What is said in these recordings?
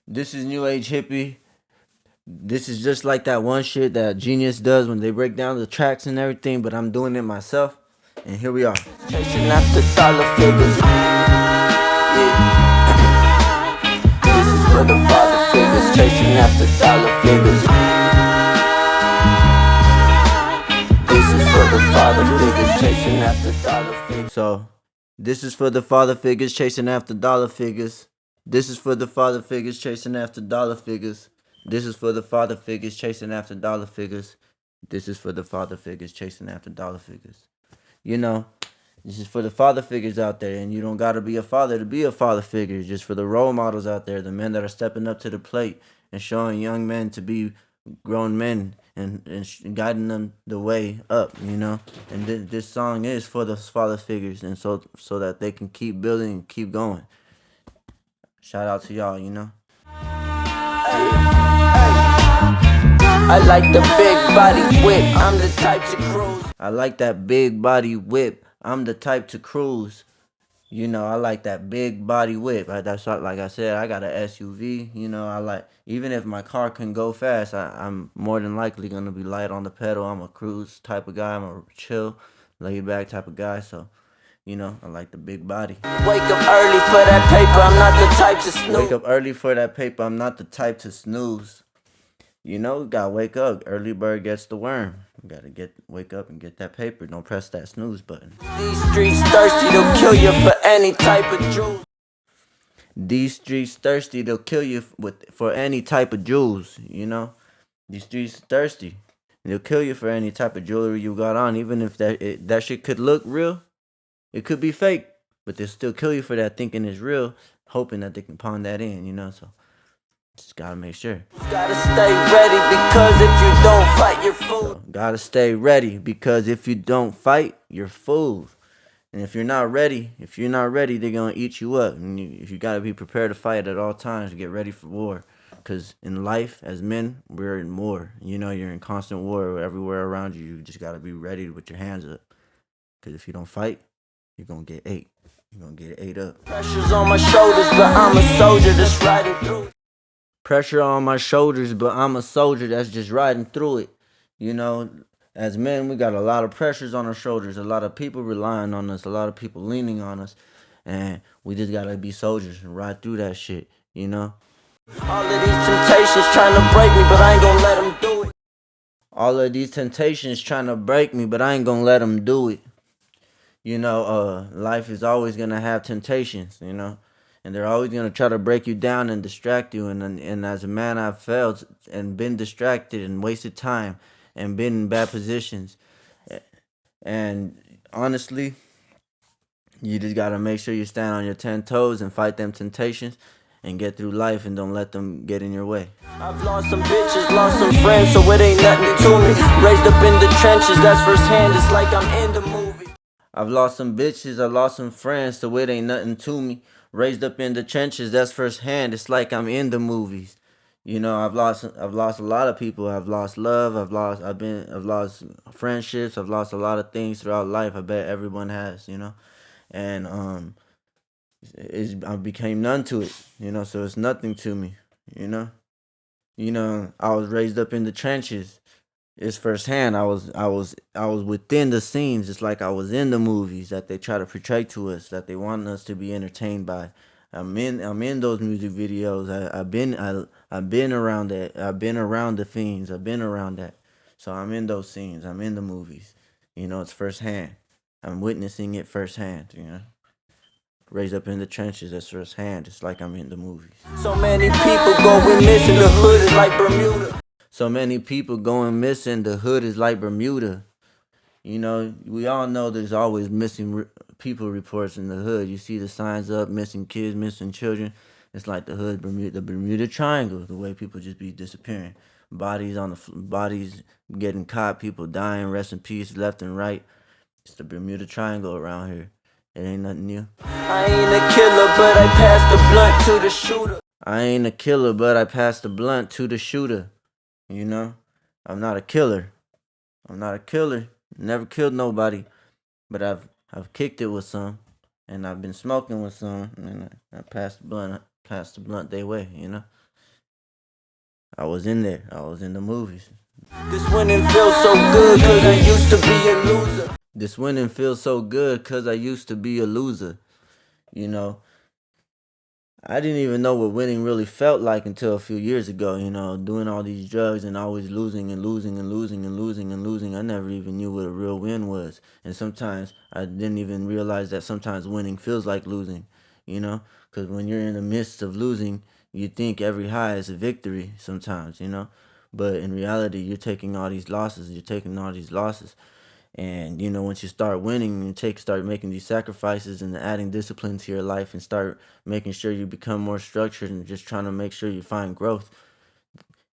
This is New Age Hippie. This is just like that one shit that Genius does when they break down the tracks and everything, but I'm doing it myself. And here we are. Chasing after dollar figures. Yeah. This is for the father figures. Chasing after dollar figures. This is for the father figures. Chasing after dollar figures. So, this is for the father figures chasing after dollar figures. This is for the father figures chasing after dollar figures. This is for the father figures chasing after dollar figures. This is for the father figures chasing after dollar figures. You know, this is for the father figures out there, and you don't gotta be a father to be a father figure. It's just for the role models out there, the men that are stepping up to the plate and showing young men to be grown men and guiding them the way up, you know. And this song is for the father figures, and so that they can keep building and keep going. Shout out to y'all, you know. I like the big body whip, I'm the type to cruise. I like that big body whip, I'm the type to cruise. You know, I like that big body whip. That's like I said, I got an SUV. You know, I like, even if my car can go fast, I'm more than likely gonna be light on the pedal. I'm a cruise type of guy. I'm a chill, laid back type of guy. So, you know, I like the big body. Wake up early for that paper. I'm not the type to snooze. Wake up early for that paper. I'm not the type to snooze. You know, gotta wake up. Early bird gets the worm. You gotta wake up and get that paper. Don't press that snooze button. These streets thirsty, they'll kill you for any type of jewels. These streets thirsty, they'll kill you for any type of jewels. You know, these streets thirsty. They'll kill you for any type of jewelry you got on, even if that shit could look real. It could be fake, but they'll still kill you for that, thinking it's real, hoping that they can pawn that in. You know, so. Just gotta make sure. Gotta stay ready because if you don't fight, you're fooled. So, gotta stay ready because if you don't fight, you're fooled. And if you're not ready, they're gonna eat you up. And you gotta be prepared to fight at all times to get ready for war. Because in life, as men, we're in war. You know, you're in constant war everywhere around you. You just gotta be ready with your hands up. Because if you don't fight, you're gonna get ate. You're gonna get ate up. Pressure's on my shoulders, but I'm a soldier that's riding through. Pressure on my shoulders, but I'm a soldier that's just riding through it. You know, as men, we got a lot of pressures on our shoulders, a lot of people relying on us, a lot of people leaning on us, and we just gotta be soldiers and ride through that shit, you know? All of these temptations trying to break me, but I ain't gonna let them do it. All of these temptations trying to break me, but I ain't gonna let them do it. You know, life is always gonna have temptations, you know? And they're always going to try to break you down and distract you. And as a man, I've failed and been distracted and wasted time and been in bad positions. And honestly, you just got to make sure you stand on your 10 toes and fight them temptations and get through life and don't let them get in your way. I've lost some bitches, lost some friends, so it ain't nothing to me. Raised up in the trenches, that's firsthand, it's like I'm in the movie. I've lost some bitches, I lost some friends, so it ain't nothing to me. Raised up in the trenches, that's firsthand. It's like I'm in the movies. You know, I've lost a lot of people. I've lost love. I've lost friendships. I've lost a lot of things throughout life. I bet everyone has. You know, and I became numb to it. You know, so it's nothing to me. You know, I was raised up in the trenches. It's firsthand. I was within the scenes, just like I was in the movies that they try to portray to us, that they want us to be entertained by. I'm in those music videos. I've been around that. I've been around the fiends. I've been around that. So I'm in those scenes. I'm in the movies. You know, it's firsthand. I'm witnessing it firsthand. You know, raised up in the trenches. That's firsthand. It's like I'm in the movies. So many people going missing. The hood is like Bermuda. So many people going missing. The hood is like Bermuda. You know, we all know there's always missing people reports in the hood. You see the signs up, missing kids, missing children. It's like the hood, the Bermuda Triangle, the way people just be disappearing. Bodies getting caught, people dying, rest in peace, left and right. It's the Bermuda Triangle around here. It ain't nothing new. I ain't a killer, but I passed the blunt to the shooter. I ain't a killer, but I passed the blunt to the shooter. You know, I'm not a killer. Never killed nobody, but I've kicked it with some, and I've been smoking with some, and I passed the blunt pass the blunt their way, you know. I was in there. I was in the movies. This winning feels so good cause I used to be a loser. This winning feels so good cause I used to be a loser. You know, I didn't even know what winning really felt like until a few years ago, you know, doing all these drugs and always losing and losing and losing and losing and losing. I never even knew what a real win was. And sometimes I didn't even realize that sometimes winning feels like losing, you know, because when you're in the midst of losing, you think every high is a victory sometimes, you know. But in reality, you're taking all these losses. You're taking all these losses. And you know, once you start winning, you start making these sacrifices and adding discipline to your life, and start making sure you become more structured and just trying to make sure you find growth.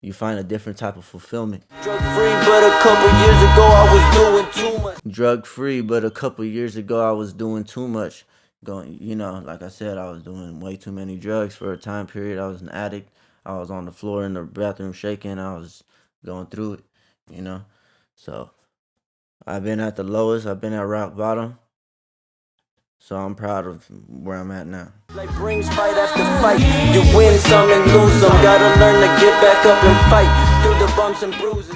You find a different type of fulfillment. Drug free, but a couple years ago I was doing too much. Drug free, but a couple years ago I was doing too much. Going, you know, like I said, I was doing way too many drugs for a time period. I was an addict. I was on the floor in the bathroom shaking. I was going through it, you know. So I've been at the lowest. I've been at rock bottom. So I'm proud of where I'm at now. Life brings fight after fight. You win some and lose some. Gotta learn to get back up and fight through the bumps and bruises.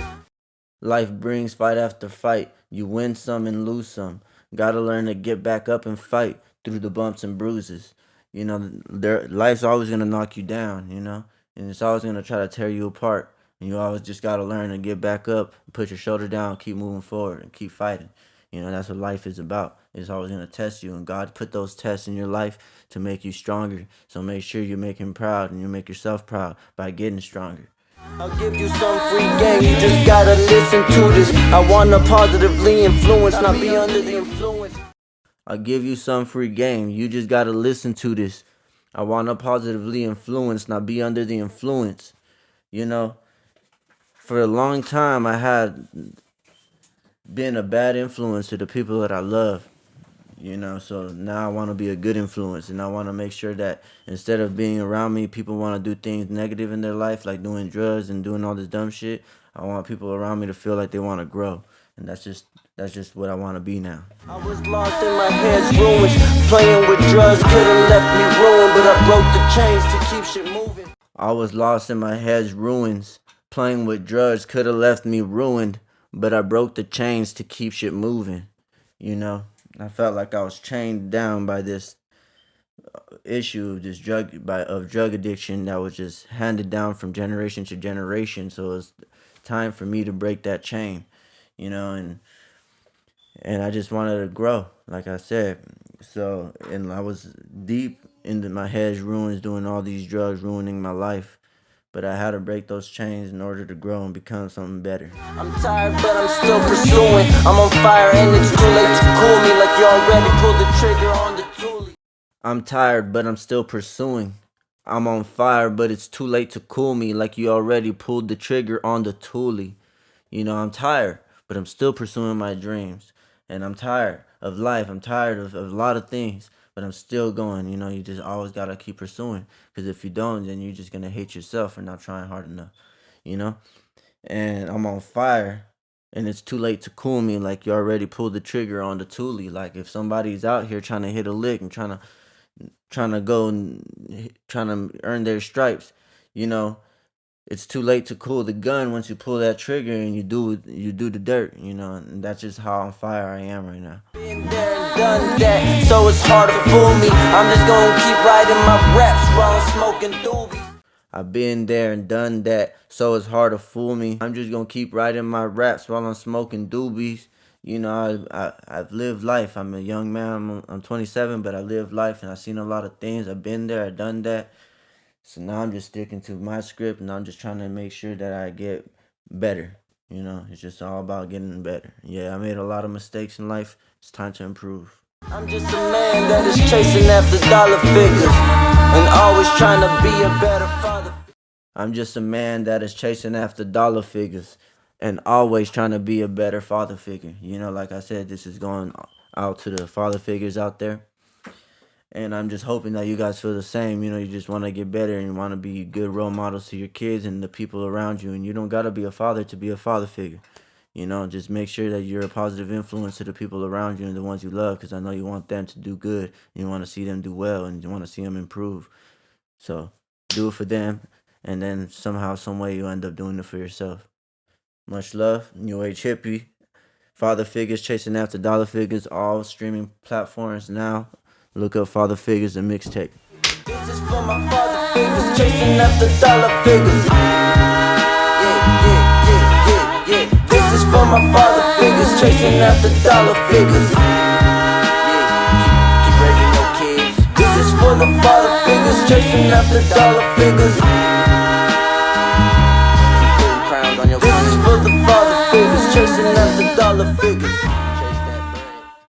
Life brings fight after fight. You win some and lose some. Gotta learn to get back up and fight through the bumps and bruises. You know, life's always gonna knock you down, you know, and it's always gonna try to tear you apart. And you always just gotta learn to get back up, put your shoulder down, keep moving forward, and keep fighting. You know, that's what life is about. It's always gonna test you, and God put those tests in your life to make you stronger. So make sure you make Him proud, and you make yourself proud by getting stronger. I'll give you some free game, you just gotta listen to this. I wanna positively influence, not be under the influence. I'll give you some free game, you just gotta listen to this. I wanna positively influence, not be under the influence. You know, for a long time I had been a bad influence to the people that I love. You know, so now I want to be a good influence, and I want to make sure that instead of being around me, people want to do things negative in their life, like doing drugs and doing all this dumb shit. I want people around me to feel like they want to grow, and that's just what I want to be now. I was lost in my head's ruins, playing with drugs could have left me ruined, but I broke the chains to keep shit moving. I was lost in my head's ruins, playing with drugs could have left me ruined, but I broke the chains to keep shit moving. You know, I felt like I was chained down by this issue, this drug addiction that was just handed down from generation to generation. So it's time for me to break that chain, you know, and I just wanted to grow, like I said. So, and I was deep into my head's ruins, doing all these drugs, ruining my life. But I had to break those chains in order to grow and become something better. I'm tired, but I'm still pursuing. I'm on fire, and it's too late to cool me, like you already pulled the trigger on the toolie. I'm tired, but I'm still pursuing. I'm on fire, but it's too late to cool me, like you already pulled the trigger on the toolie. You know, I'm tired, but I'm still pursuing my dreams. And I'm tired of life. I'm tired of a lot of things, but I'm still going. You know, you just always got to keep pursuing. Because if you don't, then you're just going to hate yourself for not trying hard enough. You know? And I'm on fire, and it's too late to cool me, like you already pulled the trigger on the toolie. Like if somebody's out here trying to hit a lick and trying to go and trying to earn their stripes, you know, it's too late to cool the gun once you pull that trigger and you do the dirt, you know, and that's just how on fire I am right now. Been there and done that, so it's hard to fool me. I'm just gonna keep writing my raps while I'm smoking doobies. I've been there and done that, so it's hard to fool me. I'm just gonna keep writing my raps while I'm smoking doobies. You know, I've lived life. I'm a young man. I'm 27, but I lived life and I've seen a lot of things. I've been there. I've done that. So now I'm just sticking to my script, and I'm just trying to make sure that I get better. You know, it's just all about getting better. Yeah, I made a lot of mistakes in life. It's time to improve. I'm just a man that is chasing after dollar figures and always trying to be a better father. I'm just a man that is chasing after dollar figures and always trying to be a better father figure. You know, like I said, this is going out to the father figures out there. And I'm just hoping that you guys feel the same. You know, you just want to get better and you want to be good role models to your kids and the people around you. And you don't got to be a father to be a father figure. You know, just make sure that you're a positive influence to the people around you and the ones you love, because I know you want them to do good. You want to see them do well and you want to see them improve. So do it for them, and then somehow, some way, you end up doing it for yourself. Much love, New Age Hippie. Father Figures, Chasing After Dollar Figures, all streaming platforms now. Look up Father Figures, the mixtape. This is for my father figures, chasing after dollar figures. Yeah. This is for my father figures, chasing after dollar figures. Keep raising your kids. This is for the father figures, chasing after dollar figures. Keep putting crowns on your kids. This is for the father figures, chasing after dollar figures.